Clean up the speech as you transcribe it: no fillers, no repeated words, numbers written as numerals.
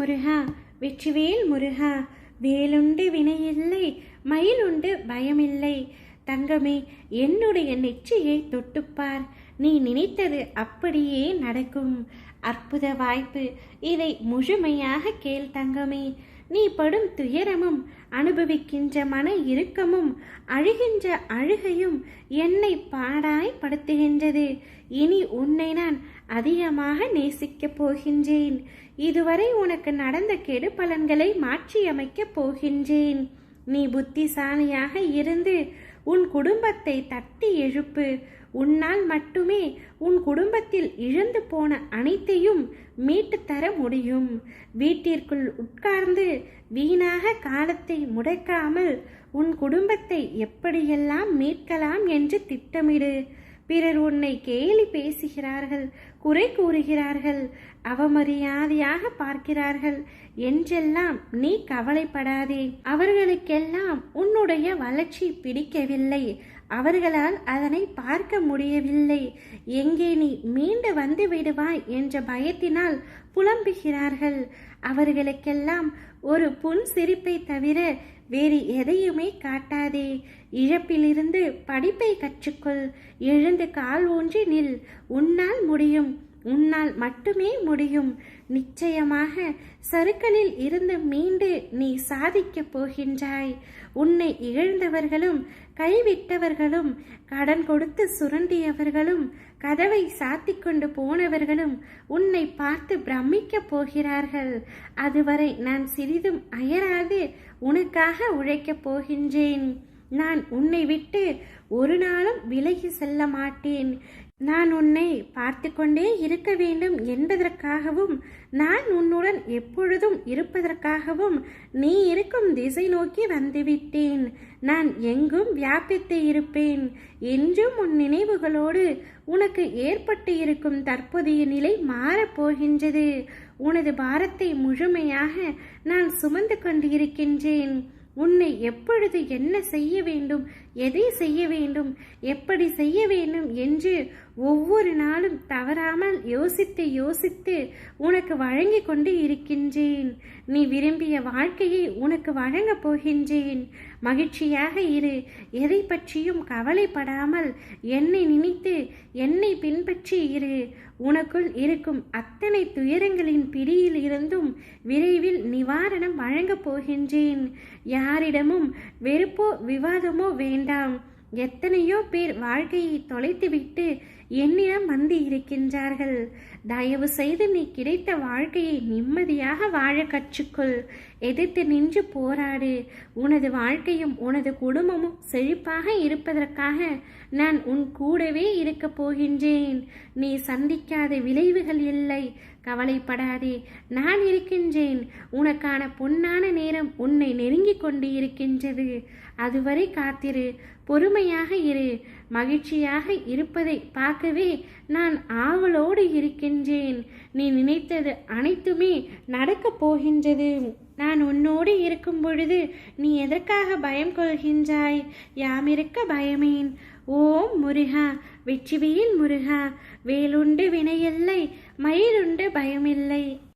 முருகா, வெற்றிவேல் முருகா, வேலுண்டு வினையில்லை, மயிலுண்டு பயமில்லை. தங்கமே, என்னுடைய நெற்றியை தொட்டுப்பார், நீ நினைத்தது அப்படியே நடக்கும். அற்புத வாய்ப்பு, இதை முழுமையாக கேள் தங்கமே. நீ படும் துயரமும் அனுபவிக்கின்ற மன இறுக்கமும் அழுகின்ற அழுகையும் என்னை பாடாய்படுத்துகின்றது. இனி உன்னை நான் அதிகமாக நேசிக்கப் போகின்றேன். இதுவரை உனக்கு நடந்த கெடு பலன்களை மாற்றியமைக்கப் போகின்றேன். நீ புத்திசாலியாக இருந்து உன் குடும்பத்தை தட்டி எழுப்பு. உன்னால் மட்டுமே உன் குடும்பத்தில் இழந்து போன அனைத்தையும் மீட்டு தர முடியும். வீட்டிற்குள் உட்கார்ந்து வீணாக காலத்தை முடக்காமல் உன் குடும்பத்தை எப்படியெல்லாம் மீட்கலாம் என்று திட்டமிடு. பிறர் உன்னை கேலி பேசுகிறார்கள், குறை கூறுகிறார்கள், அவமரியாதையாக பார்க்கிறார்கள் என்றெல்லாம் நீ கவலைப்படாதே. அவர்களுக்கெல்லாம் உன்னுடைய வளர்ச்சி பிடிக்கவில்லை. அவர்களால் அதனை பார்க்க முடியவில்லை. எங்கே நீ மீண்டு வந்து விடுவாய் என்ற பயத்தினால் புலம்புகிறார்கள். அவர்களுக்கெல்லாம் ஒரு புன் சிரிப்பை தவிர வேறு எதையுமே காட்டாதே. இழப்பிலிருந்து படிப்பை கற்றுக்கொள். எழுந்து கால் ஊன்றி நில். உன்னால் முடியும். உன்னால் மட்டுமே முடியும். நிச்சயமாக சறுக்கலில் இருந்து மீண்டு நீ சாதிக்கப் போகின்றாய். உன்னை இழந்தவர்களும் கைவிட்டவர்களும் கடன் கொடுத்து சுரண்டியவர்களும் கதவை சாத்தி கொண்டு போனவர்களும் உன்னை பார்த்து பிரமிக்கப் போகிறார்கள். அதுவரை நான் சிறிதும் அயராது உனக்காக உழைக்கப் போகின்றேன். நான் உன்னை விட்டு ஒரு நாளும் விலகி செல்ல மாட்டேன். நான் உன்னை பார்த்து கொண்டே இருக்க வேண்டும் என்பதற்காகவும், நான் உன்னுடன் எப்பொழுதும் இருப்பதற்காகவும் நீ இருக்கும் திசை நோக்கி வந்துவிட்டேன். நான் எங்கும் வியாபித்து இருப்பேன். என்றும் உன் நினைவுகளோடு உனக்கு ஏற்பட்டு இருக்கும் தற்போதைய நிலை மாறப்போகின்றது. உனது பாரத்தை முழுமையாக நான் சுமந்து கொண்டிருக்கின்றேன். உன்னை எப்பொழுது என்ன செய்ய வேண்டும், எதை செய்ய வேண்டும், எப்படி செய்ய வேண்டும் என்று ஒவ்வொரு நாளும் தவறாமல் யோசித்து யோசித்து உனக்கு வழங்கி கொண்டு இருக்கின்றேன். நீ விரும்பிய வாழ்க்கையை உனக்கு வழங்கப் போகின்றேன். மகிழ்ச்சியாக இரு. எதை பற்றியும் கவலைப்படாமல் என்னை நினைத்து என்னை பின்பற்றி இரு. உனக்குள் இருக்கும் அத்தனை துயரங்களின் பிடியில் இருந்தும் விரைவில் நிவாரணம் வழங்கப் போகின்றேன். யாரிடமும் வெறுப்போ விவாதமோ வேண்டாம். எத்தனையோ பேர் வாழ்க்கையை தொலைத்துவிட்டு என்னிடம் வந்து இருக்கின்றார்கள். தயவு செய்து நீ கிடைத்த வாழ்க்கையை நிம்மதியாக வாழ கற்றுக்கொள். எதிர்த்து நின்று போராடு. உனது வாழ்க்கையும் உனது குடும்பமும் செழிப்பாக இருப்பதற்காக நான் உன் கூடவே இருக்கப் போகின்றேன். நீ சந்திக்காத விளைவுகள் இல்லை. கவலைப்படாதே, நான் இருக்கின்றேன். உனக்கான பொன்னான நேரம் உன்னை நெருங்கிக் கொண்டு இருக்கின்றது. அதுவரை காத்திரு, பொறுமையாக இரு. மகிழ்ச்சியாக இருப்பதை பார்க்கவே நான் ஆவலோடு இருக்கின்றேன். நீ நினைத்தது அனைத்துமே நடக்கப் போகின்றது. நான் உன்னோடு இருக்கும் பொழுது நீ எதற்காக பயம் கொள்கின்றாய்? யாமிருக்க பயமேன். ஓம் முருகா, வெற்றிவேல் முருகா, வேலுண்டு வினையில்லை, மயிலுண்டு பயமில்லை.